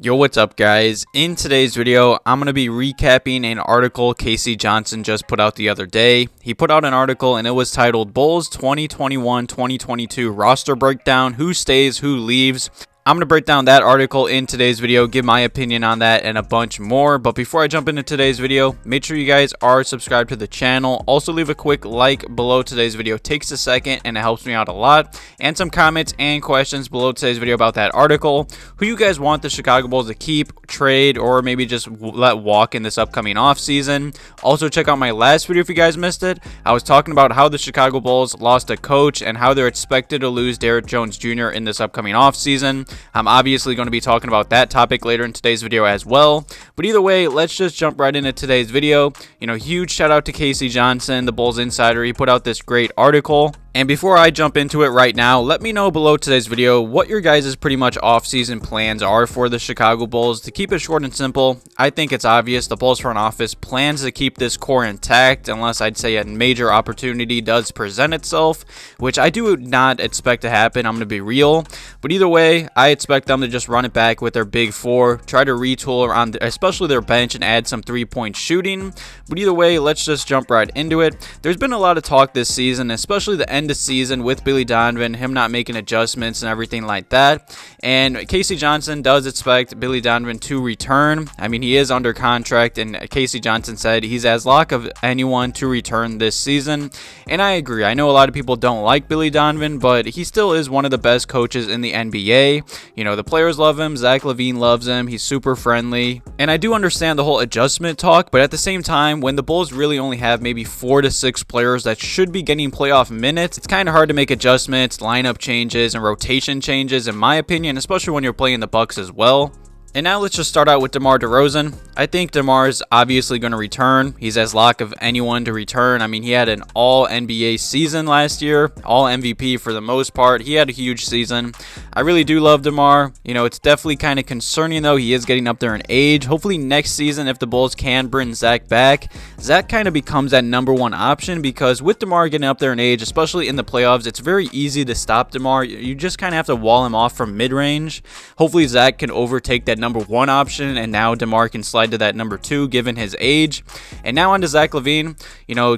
Yo, what's up guys? In today's video, I'm going to be recapping an article K.C. Johnson just put out the other day. He put out an article and it was titled Bulls 2021-2022 Roster Breakdown, Who Stays, Who Leaves. I'm going to break down that article in today's video, give my opinion on that and a bunch more. But before I jump into today's video, make sure you guys are subscribed to the channel. Also leave a quick like below today's video. It takes a second and it helps me out a lot. And some comments and questions below today's video about that article. Who you guys want the Chicago Bulls to keep, trade, or maybe just let walk in this upcoming offseason. Also check out my last video if you guys missed it. I was talking about how the Chicago Bulls lost a coach and how they're expected to lose Derrick Jones Jr. in this upcoming offseason. I'm obviously going to be talking about that topic later in today's video as well. But either way, let's just jump right into today's video. Huge shout out to K.C. Johnson, the Bulls insider. He put out this great article. And before I jump into it right now, let me know below today's video what your guys' pretty much off-season plans are for the Chicago Bulls. To keep it short and simple, I think it's obvious the Bulls front office plans to keep this core intact unless I'd say a major opportunity does present itself, which I do not expect to happen. I'm going to be real. But either way, I expect them to just run it back with their big four, try to retool around especially their bench and add some three-point shooting. But either way, let's just jump right into it. There's been a lot of talk this season, especially the end of season with Billy Donovan, him not making adjustments and everything like that. And K.C. Johnson does expect Billy Donovan to return. I mean, he is under contract, and K.C. Johnson said he's as lock of anyone to return this season. And I agree. I know a lot of people don't like Billy Donovan, but he still is one of the best coaches in the NBA. The players love him. Zach LaVine loves him. He's super friendly. And I do understand the whole adjustment talk, but at the same time, when the Bulls really only have maybe 4 to 6 players that should be getting playoff minutes, it's kind of hard to make adjustments, lineup changes, and rotation changes, in my opinion, especially when you're playing the Bucks as well. And now let's just start out with DeMar DeRozan. I think DeMar is obviously going to return. He's as lock of anyone to return. I mean, he had an all-NBA season last year, all-MVP for the most part. He had a huge season. I really do love DeMar. It's definitely kind of concerning, though. He is getting up there in age. Hopefully next season, if the Bulls can bring Zach back, Zach kind of becomes that number one option because with DeMar getting up there in age, especially in the playoffs, it's very easy to stop DeMar. You just kind of have to wall him off from mid-range. Hopefully Zach can overtake that number one option, and now DeMar can slide to that number two given his age. And now on to Zach LaVine.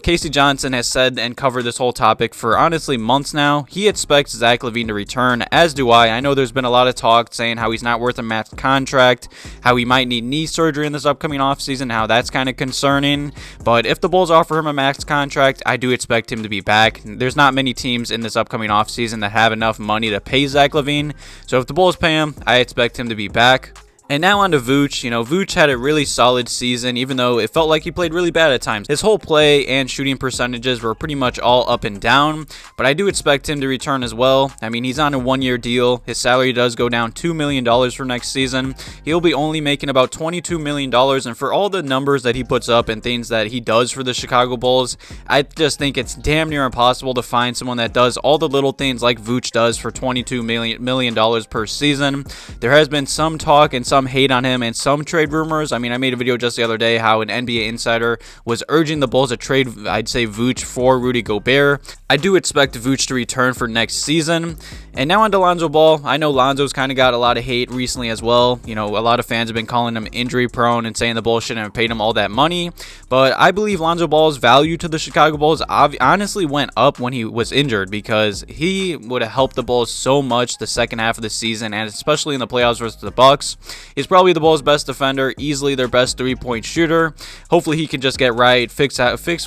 K.C. Johnson has said and covered this whole topic for honestly months now. He expects Zach LaVine to return, as do I. I know there's been a lot of talk saying how he's not worth a max contract, how he might need knee surgery in this upcoming offseason, how that's kind of concerning. But if the Bulls offer him a max contract, I do expect him to be back. There's not many teams in this upcoming offseason that have enough money to pay Zach LaVine. So if the Bulls pay him, I expect him to be back. And now on to Vooch. Vooch had a really solid season, even though it felt like he played really bad at times. His whole play and shooting percentages were pretty much all up and down, but I do expect him to return as well. I mean, he's on a one-year deal. His salary does go down $2 million for next season. He'll be only making about $22 million, and for all the numbers that he puts up and things that he does for the Chicago Bulls, I just think it's damn near impossible to find someone that does all the little things like Vooch does for $22 million per season. There has been some talk and some hate on him and some trade rumors. I mean, I made a video just the other day how an NBA insider was urging the Bulls to trade, I'd say, Vooch for Rudy Gobert. I do expect Vooch to return for next season. And now on to Lonzo Ball. I know Lonzo's kind of got a lot of hate recently as well. A lot of fans have been calling him injury prone and saying the Bulls shouldn't have paid him all that money. But I believe Lonzo Ball's value to the Chicago Bulls honestly went up when he was injured because he would have helped the Bulls so much the second half of the season, and especially in the playoffs versus the Bucks. He's probably the Bulls' best defender, easily their best three-point shooter. Hopefully he can just get right, fix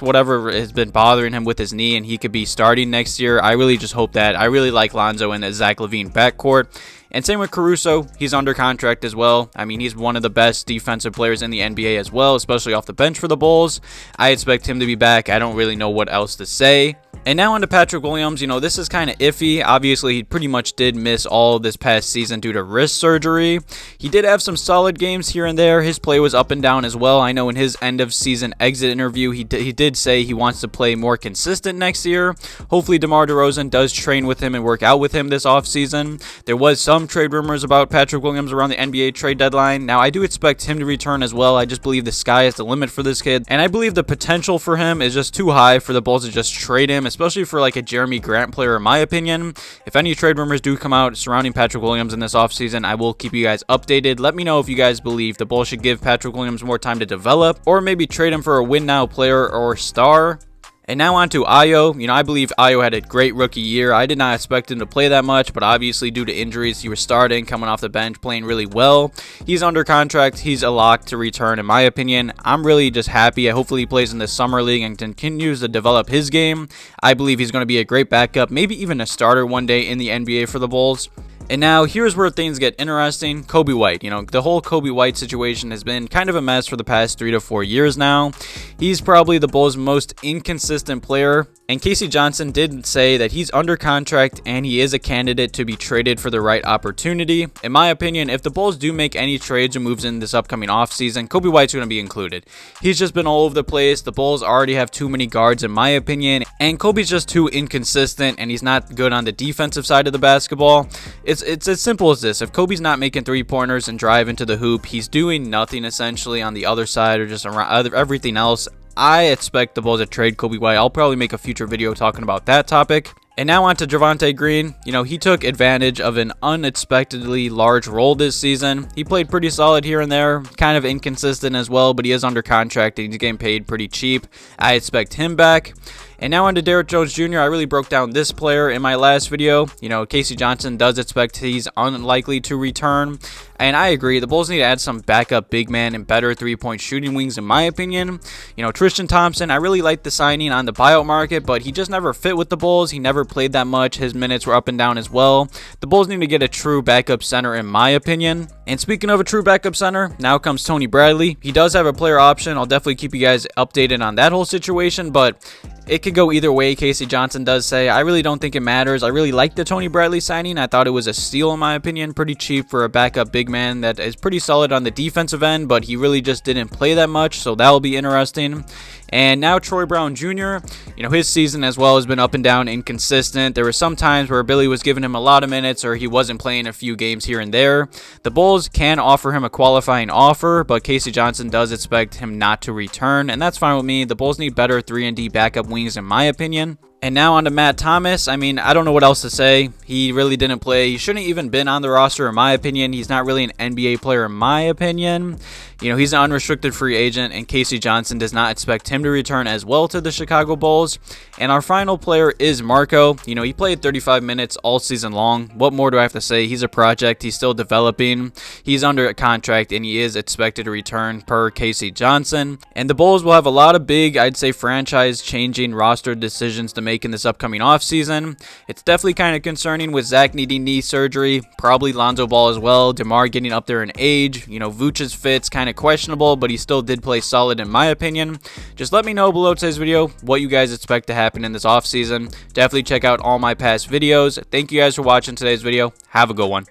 whatever has been bothering him with his knee, and he could be starting next year. I really just hope that. I really like Lonzo in the Zach LaVine backcourt. And same with Caruso. He's under contract as well. I mean, he's one of the best defensive players in the NBA as well, especially off the bench for the Bulls. I expect him to be back. I don't really know what else to say. And now on to Patrick Williams. This is kind of iffy. Obviously, he pretty much did miss all this past season due to wrist surgery. He did have some solid games here and there. His play was up and down as well. I know in his end-of-season exit interview, he did say he wants to play more consistent next year. Hopefully, DeMar DeRozan does train with him and work out with him this offseason. There was some some trade rumors about Patrick Williams around the NBA trade deadline. Now, I do expect him to return as well. I just believe the sky is the limit for this kid, and I believe the potential for him is just too high for the Bulls to just trade him, especially for like a Jeremy Grant player, in my opinion. If any trade rumors do come out surrounding Patrick Williams in this offseason, I will keep you guys updated. Let me know if you guys believe the Bulls should give Patrick Williams more time to develop, or maybe trade him for a win-now player or star. And now on to Ayo. I believe Ayo had a great rookie year. I did not expect him to play that much, but obviously due to injuries, he was starting, coming off the bench, playing really well. He's under contract. He's a lock to return, in my opinion. I'm really just happy. Hopefully he plays in the summer league and continues to develop his game. I believe he's going to be a great backup, maybe even a starter one day in the NBA for the Bulls. And now, here's where things get interesting. Coby White. The whole Coby White situation has been kind of a mess for the past 3 to 4 years now. He's probably the Bulls' most inconsistent player. And K.C. Johnson did say that he's under contract and he is a candidate to be traded for the right opportunity. In my opinion, if the Bulls do make any trades or moves in this upcoming offseason, Coby White's going to be included. He's just been all over the place. The Bulls already have too many guards, in my opinion. And Coby's just too inconsistent, and he's not good on the defensive side of the basketball. It's as simple as this. If Coby's not making three-pointers and drive into the hoop, he's doing nothing essentially on the other side or just around everything else. I expect the Bulls to trade Coby White. I'll probably make a future video talking about that topic. And now on to Javonte Green. He took advantage of an unexpectedly large role this season. He played pretty solid here and there, kind of inconsistent as well, but he is under contract and he's getting paid pretty cheap. I expect him back. And now on to Derrick Jones Jr. I really broke down this player in my last video. K.C. Johnson does expect he's unlikely to return. And I agree. The Bulls need to add some backup big man and better three-point shooting wings, in my opinion. Tristan Thompson, I really like the signing on the buyout market, but he just never fit with the Bulls. He never played that much. His minutes were up and down as well. The Bulls need to get a true backup center, in my opinion. And speaking of a true backup center, now comes Tony Bradley. He does have a player option. I'll definitely keep you guys updated on that whole situation, but it could go either way. K.C. Johnson does say, I really don't think it matters. I really like the Tony Bradley signing. I thought it was a steal, in my opinion. Pretty cheap for a backup big man that is pretty solid on the defensive end, but he really just didn't play that much, so that will be interesting. And now Troy Brown Jr., his season as well has been up and down, inconsistent. There were some times where Billy was giving him a lot of minutes or he wasn't playing a few games here and there. The Bulls can offer him a qualifying offer, but K.C. Johnson does expect him not to return, and that's fine with me. The Bulls need better 3-and-D backup wings, in my opinion. And now on to Matt Thomas. I don't know what else to say. He really didn't play. He shouldn't even been on the roster, in my opinion. He's not really an NBA player, in my opinion. He's an unrestricted free agent, and K.C. Johnson does not expect him to return as well to the Chicago Bulls. And our final player is Marko. He played 35 minutes all season long. What more do I have to say? He's a project. He's still developing. He's under a contract, and he is expected to return per K.C. Johnson. And the Bulls will have a lot of big, I'd say, franchise-changing roster decisions to make in this upcoming offseason. It's definitely kind of concerning with Zach needing knee surgery, probably Lonzo Ball as well, DeMar getting up there in age. Vooch's fit's kind of questionable, but he still did play solid, in my opinion. Just let me know below today's video what you guys expect to happen in this offseason. Definitely check out all my past videos. Thank you guys for watching today's video. Have a good one.